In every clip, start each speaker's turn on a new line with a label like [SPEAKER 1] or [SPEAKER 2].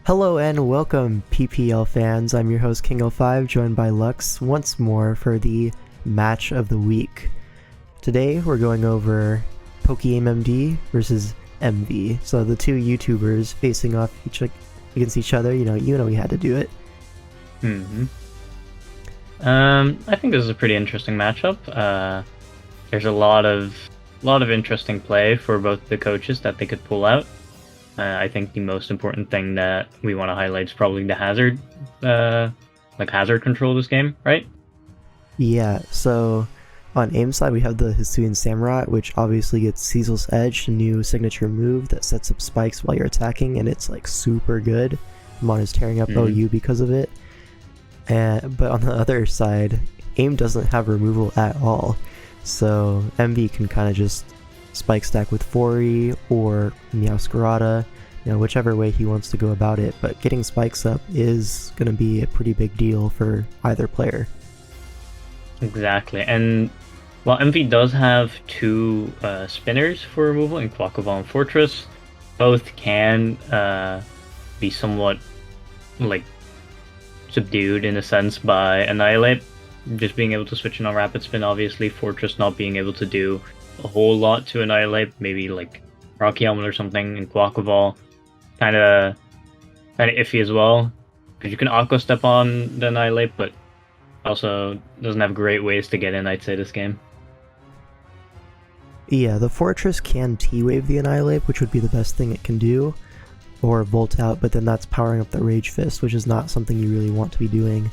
[SPEAKER 1] Hello and welcome, PPL fans. I'm your host, King L5, joined by Lux once more for the match of the week. Today, we're going over pokeaimMD versus Emvee. So the two YouTubers facing off against each other. You know, we had to do it.
[SPEAKER 2] I think this is a pretty interesting matchup. There's a lot of interesting play for both the coaches that they could pull out. I think the most important thing that we want to highlight is probably the hazard, hazard control of this game, right?
[SPEAKER 1] Yeah, so on aim side we have the Heatran Samurott, which obviously gets Cecil's Edge, a new signature move that sets up spikes while you're attacking, and it's like super good. Mon is tearing up OU because of it. But on the other side, aim doesn't have removal at all, so Emvee can kind of just spike stack with Fori or Meowscarada, whichever way he wants to go about it, but getting spikes up is going to be a pretty big deal for either player.
[SPEAKER 2] Exactly, and while Emvee does have two spinners for removal in Quackaball and Fortress, both can be somewhat subdued in a sense by Annihilate. Just being able to switch in on Rapid Spin, obviously, Fortress not being able to do a whole lot to Annihilate, maybe like Rocky Helmet or something, and Quackaball kind of iffy as well, because you can Aqua Step on the Annihilate, but also doesn't have great ways to get in, I'd say, this game.
[SPEAKER 1] Yeah, the Fortress can T-Wave the Annihilate, which would be the best thing it can do, or Volt Out, but then that's powering up the Rage Fist, which is not something you really want to be doing.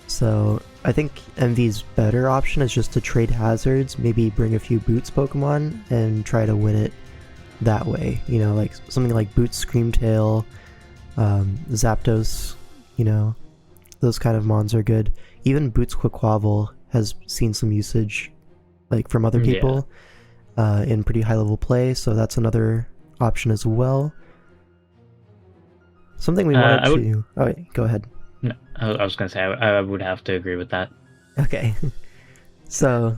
[SPEAKER 1] So I think Emvee's better option is just to trade hazards, maybe bring a few Boots Pokemon and try to win it that way. Like something like Boots Screamtail, Zapdos, those kind of mons are good. Even Boots Quaquaval has seen some usage from other people in pretty high level play, so that's another option as well. Something we wanted to... Oh, wait, go ahead.
[SPEAKER 2] No, I was going to say, I would have to agree with that.
[SPEAKER 1] Okay. So,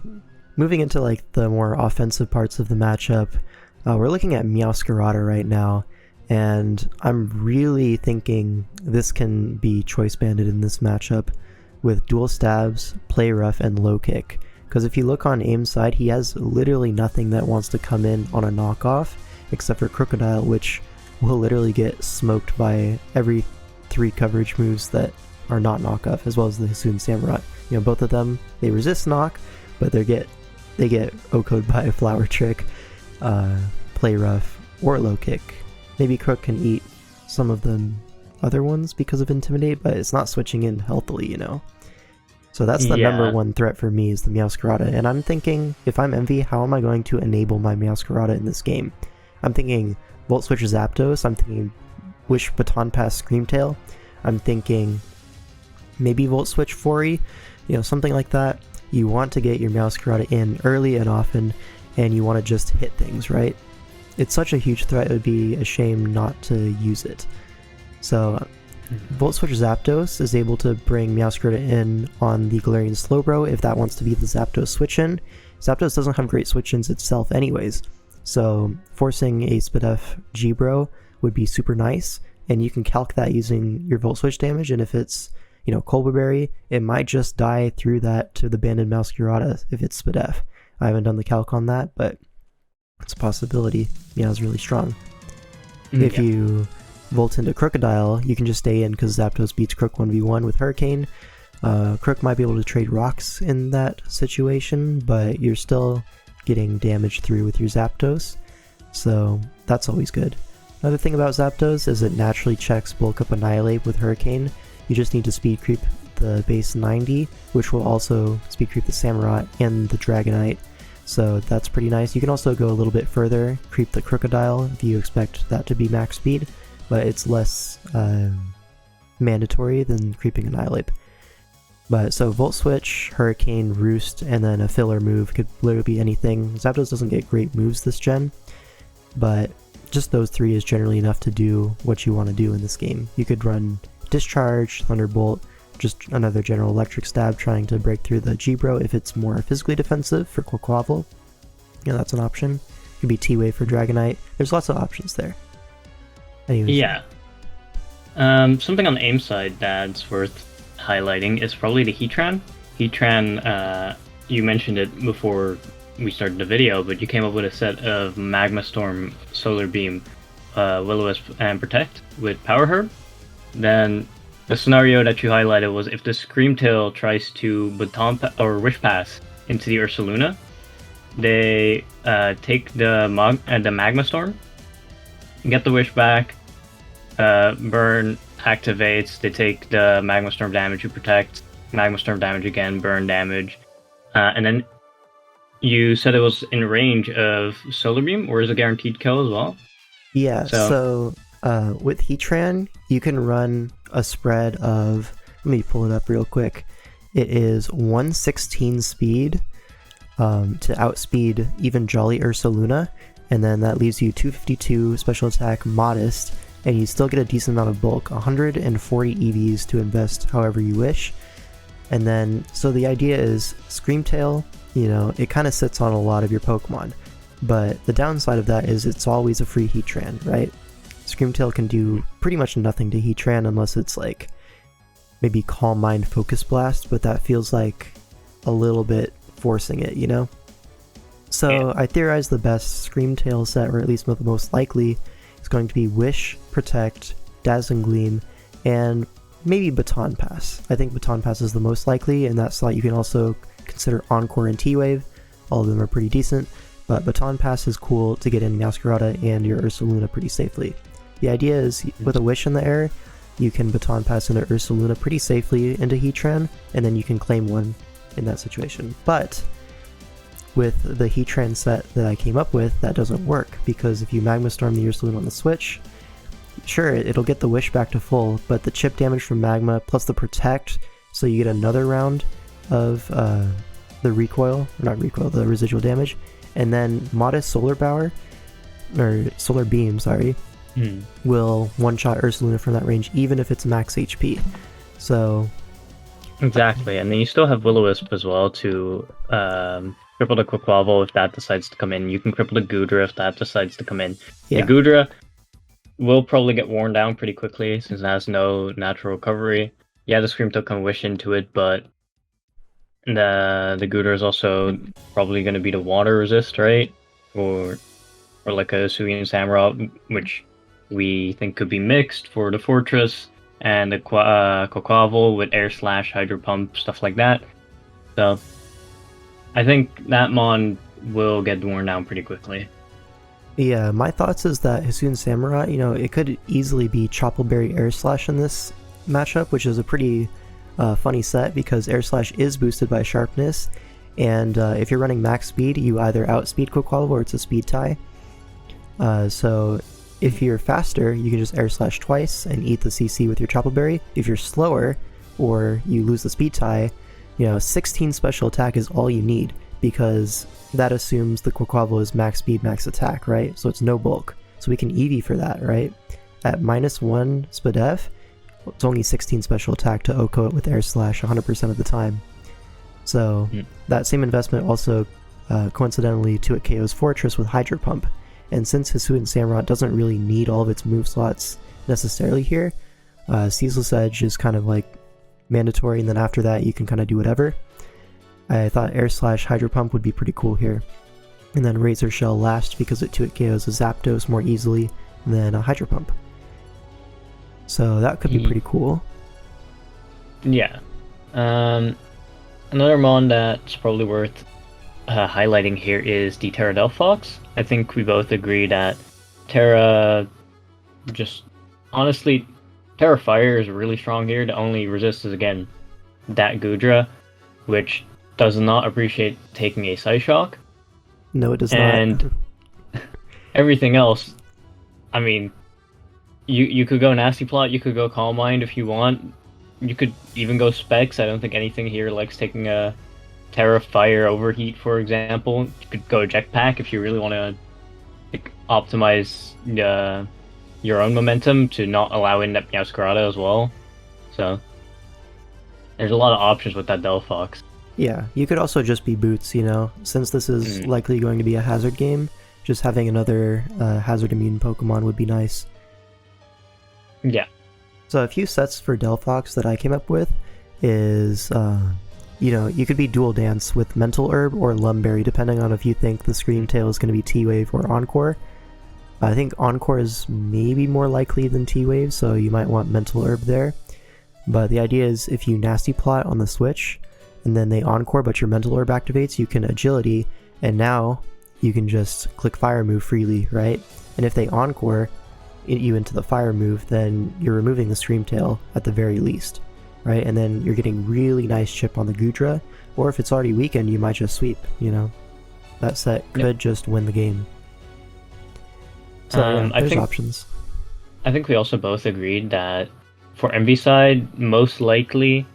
[SPEAKER 1] moving into the more offensive parts of the matchup, we're looking at Meowscarada right now, and I'm really thinking this can be choice banded in this matchup with dual stabs, play rough, and low kick. Because if you look on aim's side, he has literally nothing that wants to come in on a knockoff, except for Crocodile, which will literally get smoked by every 3 coverage moves that are not knockoff, as well as the Heatran Samurott. Both of them, they resist knock, but they get OHKO'd by a Flower Trick, play rough, or low kick. Maybe Crook can eat some of the other ones because of Intimidate, but it's not switching in healthily, So that's the number one threat for me, is the Meowscarada, and I'm thinking, if I'm Emvee, how am I going to enable my Meowscarada in this game? I'm thinking Volt Switch Zapdos, I'm thinking Wish Baton Pass Screamtail, I'm thinking maybe Volt Switch Fori, something like that. You want to get your Meowscarada in early and often, and you want to just hit things, right? It's such a huge threat, it would be a shame not to use it. So Volt Switch Zapdos is able to bring Meowscarada in on the Galarian Slowbro if that wants to be the Zapdos switch-in. Zapdos doesn't have great switch-ins itself anyways, so forcing a Spadef G-Bro would be super nice, and you can calc that using your Volt Switch damage, and if it's, Colbur Berry, it might just die through that to the Banded Meowscarada if it's Spadef. I haven't done the calc on that, but it's a possibility. Meow's really strong. If you Volt into Crocodile, you can just stay in because Zapdos beats Crook 1v1 with Hurricane. Crook might be able to trade rocks in that situation, but you're still getting damage through with your Zapdos, so that's always good. Another thing about Zapdos is it naturally checks Bulk Up Annihilate with Hurricane. You just need to speed creep the base 90, which will also speed creep the Samurott and the Dragonite, so that's pretty nice. You can also go a little bit further, creep the Crocodile if you expect that to be max speed, but it's less mandatory than creeping Annihilate. But so Volt Switch, Hurricane, Roost, and then a filler move could literally be anything. Zapdos doesn't get great moves this gen, but just those 3 is generally enough to do what you want to do in this game. You could run Discharge, Thunderbolt, just another general Electric Stab trying to break through the G-Bro if it's more physically defensive for Quaquaval. That's an option. Could be T-Wave for Dragonite. There's lots of options there. Anyways.
[SPEAKER 2] Yeah. Something on the aim side that's worth highlighting is probably the Heatran. Heatran, you mentioned it before we started the video, but you came up with a set of Magma Storm, Solar Beam, Will-O-Wisp, and Protect with Power Herb. Then the scenario that you highlighted was if the Screamtail tries to or Wish Pass into the Ursaluna, they take the Magma Storm, get the Wish back, Burn activates, they take the Magma Storm damage, you protect, Magma Storm damage again, burn damage, and then you said it was in range of Solar Beam, or is it guaranteed kill as well?
[SPEAKER 1] Yeah, so with Heatran, you can run a spread of, let me pull it up real quick, it is 116 speed to outspeed even Jolly Ursaluna, and then that leaves you 252 special attack modest, and you still get a decent amount of bulk, 140 EVs to invest however you wish. And then, so the idea is Screamtail, you know, it kind of sits on a lot of your Pokemon, but the downside of that is it's always a free Heatran, right? Screamtail can do pretty much nothing to Heatran unless it's like maybe Calm Mind Focus Blast, but that feels like a little bit forcing it, you know? So I theorize the best Screamtail set, or at least the most likely, is going to be Wish, Protect, Dazzling Gleam, and maybe Baton Pass. I think Baton Pass is the most likely. In that slot you can also consider Encore and T-Wave. All of them are pretty decent, but Baton Pass is cool to get in Meowscarada and your Ursaluna pretty safely. The idea is, with a Wish in the air, you can Baton Pass into Ursaluna pretty safely into Heatran, and then you can claim one in that situation. But with the Heatran set that I came up with, that doesn't work, because if you Magma Storm the Ursaluna on the switch, sure, it'll get the Wish back to full, but the chip damage from Magma plus the Protect, so you get another round of the recoil, or not recoil, the residual damage, and then modest Solar Power, or Solar Beam, sorry, will one-shot Ursaluna from that range, even if it's max HP. So
[SPEAKER 2] exactly, and then you still have Will-O-Wisp as well to cripple the Quaquaval if that decides to come in. You can cripple the Goodra if that decides to come in.
[SPEAKER 1] yeah.
[SPEAKER 2] The Goodra will probably get worn down pretty quickly since it has no natural recovery. Yeah, the Screamtail can wish into it, but the Goodra is also probably going to be the water resist, right? Or like a Suian Samurott, which we think could be mixed for the Fortress, and the Quaquaval with Air Slash, Hydro Pump, stuff like that. So I think that Mon will get worn down pretty quickly.
[SPEAKER 1] Yeah, my thoughts is that Hisuian Samurott, you know, it could easily be Choppleberry Air Slash in this matchup, which is a pretty funny set because Air Slash is boosted by Sharpness, and if you're running max speed, you either outspeed Quaquaval or it's a speed tie. So if you're faster, you can just Air Slash twice and eat the CC with your Choppleberry. If you're slower, or you lose the speed tie, you know, 16 special attack is all you need, because that assumes the Quaquaval is max speed, max attack, right? So it's no bulk. So we can Eevee for that, right? At -1 SPDEF, it's only 16 special attack to OHKO it with Air Slash 100% of the time. So that same investment also coincidentally to it KO's Fortress with Hydro Pump. And since Hisuian Samurott doesn't really need all of its move slots necessarily here, Ceaseless Edge is kind of like mandatory, and then after that you can kind of do whatever. I thought Air Slash Hydro Pump would be pretty cool here. And then Razor Shell last because it 2-hit KOs a Zapdos more easily than a Hydro Pump. So that could be pretty cool.
[SPEAKER 2] Yeah. Another Mon that's probably worth highlighting here is the Terra Delphox. I think we both agree that Terra, just honestly, Terra Fire is really strong here. The only resist is again that Goodra, which does not appreciate taking a Psyshock.
[SPEAKER 1] No, it does not.
[SPEAKER 2] And everything else, I mean, you could go Nasty Plot, you could go Calm Mind if you want. You could even go Specs. I don't think anything here likes taking a Terra Fire Overheat, for example. You could go Jetpack if you really want to like, optimize your own momentum to not allow in that Meowscarada as well. So there's a lot of options with that Delphox.
[SPEAKER 1] Yeah, you could also just be Boots, you know, since this is likely going to be a hazard game, just having another hazard immune Pokemon would be nice.
[SPEAKER 2] Yeah.
[SPEAKER 1] So a few sets for Delphox that I came up with is, you could be dual dance with Mental Herb or Lumberry, depending on if you think the Screamtail is going to be T-Wave or Encore. I think Encore is maybe more likely than T-Wave, so you might want Mental Herb there. But the idea is if you Nasty Plot on the switch, and then they Encore but your Mental Herb activates, you can Agility, and now you can just click Fire Move freely, right? And if they Encore you into the Fire Move, then you're removing the Screamtail at the very least, right? And then you're getting really nice chip on the Goodra, or if it's already weakened, you might just sweep, That set could just win the game. So there's options.
[SPEAKER 2] I think we also both agreed that for Emvee side, most likely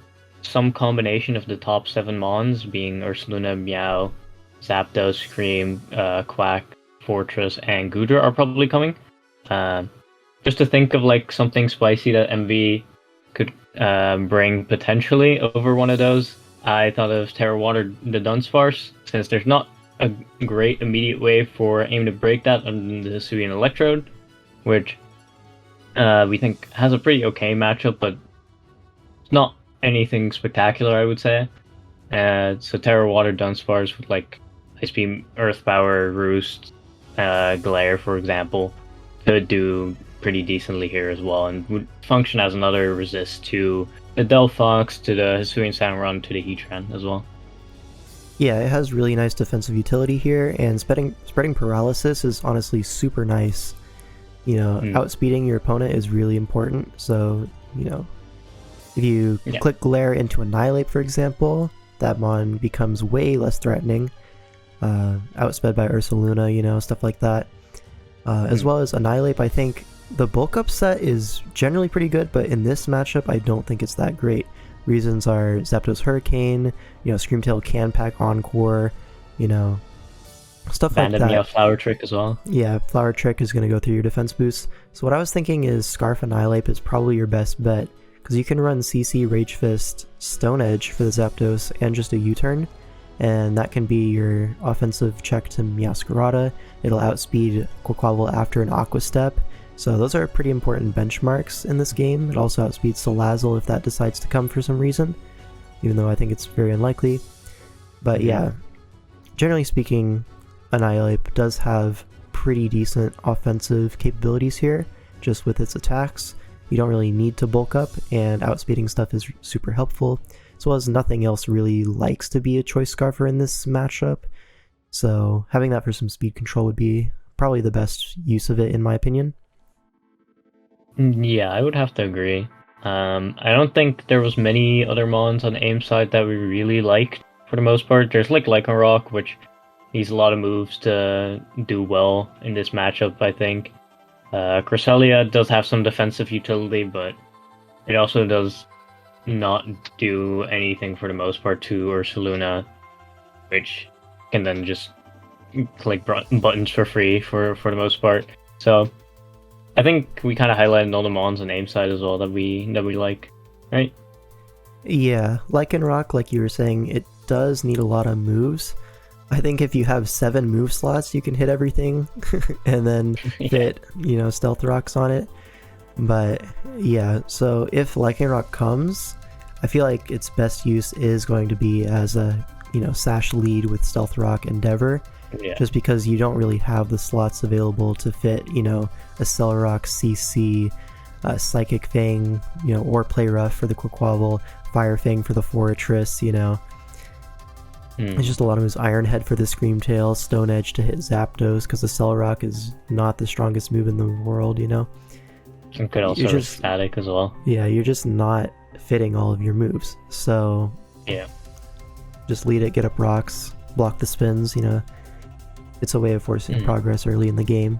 [SPEAKER 2] some combination of the top 7 mons, being Ursaluna, Meow, Zapdos, Scream, Quack, Fortress, and Goodra are probably coming. Just to think of like something spicy that Emvee could bring potentially over one of those, I thought of Terra Water the Dunsparce, since there's not a great immediate way for AIM to break that on the Hisuian Electrode, which we think has a pretty okay matchup, but it's not anything spectacular, I would say. So Terra Water Dunsparce with like Ice Beam, Earth Power, Roost, Glare, for example, could do pretty decently here as well, and would function as another resist to the Delphox, to the Hisuian Samurott, to the Heatran as well.
[SPEAKER 1] Yeah, it has really nice defensive utility here, and spreading paralysis is honestly super nice. Outspeeding your opponent is really important, so, if you click Glare into Annihilate, for example, that mon becomes way less threatening. Outsped by Ursaluna, stuff like that. As well as Annihilate, I think the bulk up set is generally pretty good, but in this matchup, I don't think it's that great. Reasons are Zapdos Hurricane, Screamtail can pack Encore, stuff like that.
[SPEAKER 2] And Flower Trick as well.
[SPEAKER 1] Yeah, Flower Trick is going to go through your defense boost. So what I was thinking is Scarf Annihilate is probably your best bet, because you can run CC, Rage Fist, Stone Edge for the Zapdos, and just a U-turn, and that can be your offensive check to Meowscarada. It'll outspeed Quaquaval after an Aqua Step. So those are pretty important benchmarks in this game. It also outspeeds Salazzle if that decides to come for some reason, even though I think it's very unlikely. But yeah, generally speaking, Annihilate does have pretty decent offensive capabilities here, just with its attacks. You don't really need to bulk up, and outspeeding stuff is super helpful, as well as nothing else really likes to be a Choice Scarfer in this matchup. So having that for some speed control would be probably the best use of it, in my opinion.
[SPEAKER 2] Yeah, I would have to agree. I don't think there was many other mons on the AIM side that we really liked for the most part. There's like Lycanroc, which needs a lot of moves to do well in this matchup, I think. Cresselia does have some defensive utility, but it also does not do anything for the most part to Ursaluna, which can then just click buttons for free for the most part. So I think we kind of highlighted all the mons on AIM side as well that we like, right?
[SPEAKER 1] Yeah, Lycanroc, like you were saying, it does need a lot of moves. I think if you have 7 move slots, you can hit everything and then fit, Stealth Rocks on it. But yeah, so if Lycanroc comes, I feel like its best use is going to be as a, Sash lead with Stealth Rock Endeavor. Yeah. Just because you don't really have the slots available to fit, a Celerock, CC, Psychic Fang, or Play Rough for the Quaquaval, Fire Fang for the Fortress, It's just a lot of moves. Iron Head for the Screamtail, Stone Edge to hit Zapdos, because the Celerock is not the strongest move in the world,
[SPEAKER 2] And could also be static as well.
[SPEAKER 1] Yeah, you're just not fitting all of your moves. So,
[SPEAKER 2] yeah,
[SPEAKER 1] just lead it, get up rocks, block the spins, It's a way of forcing progress early in the game.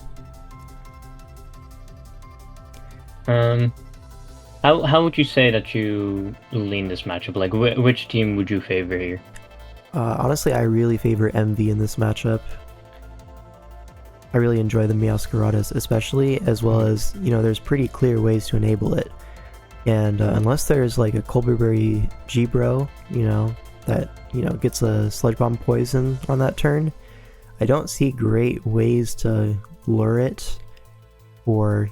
[SPEAKER 2] How would you say that you lean this matchup? Like, which team would you favor here?
[SPEAKER 1] Honestly, I really favor Emvee in this matchup. I really enjoy the Meowscaradas, especially, as well as, there's pretty clear ways to enable it. And unless there's like a Colberberry G-Bro, that, gets a Sludge Bomb poison on that turn, I don't see great ways to lure it or,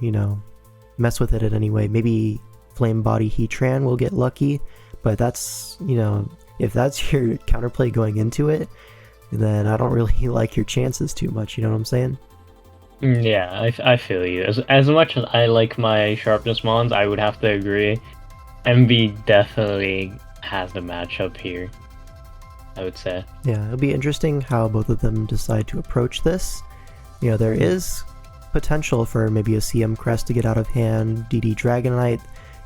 [SPEAKER 1] mess with it in any way. Maybe Flame Body Heatran will get lucky, but that's, you know, if that's your counterplay going into it, then I don't really like your chances too much, you know what I'm saying?
[SPEAKER 2] Yeah, I feel you. As much as I like my Sharpness Mons, I would have to agree. Emvee definitely has the matchup here, I would say.
[SPEAKER 1] Yeah, it'll be interesting how both of them decide to approach this. You know, there is potential for maybe a CM Crest to get out of hand, DD Dragonite.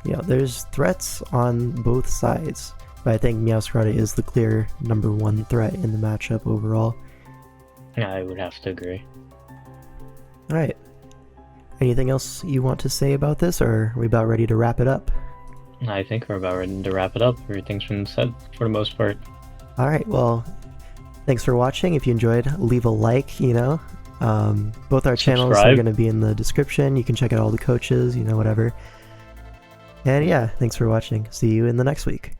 [SPEAKER 1] You know, there's threats on both sides, but I think Meowscarada is the clear #1 threat in the matchup overall.
[SPEAKER 2] I would have to agree.
[SPEAKER 1] Alright. Anything else you want to say about this, or are we about ready to wrap it up?
[SPEAKER 2] I think we're about ready to wrap it up. Everything's been said for the most part.
[SPEAKER 1] Alright, well, thanks for watching. If you enjoyed, leave a like, you know. Both our channels are going to be in the description. You can check out all the coaches, you know, whatever. And yeah, thanks for watching. See you in the next week.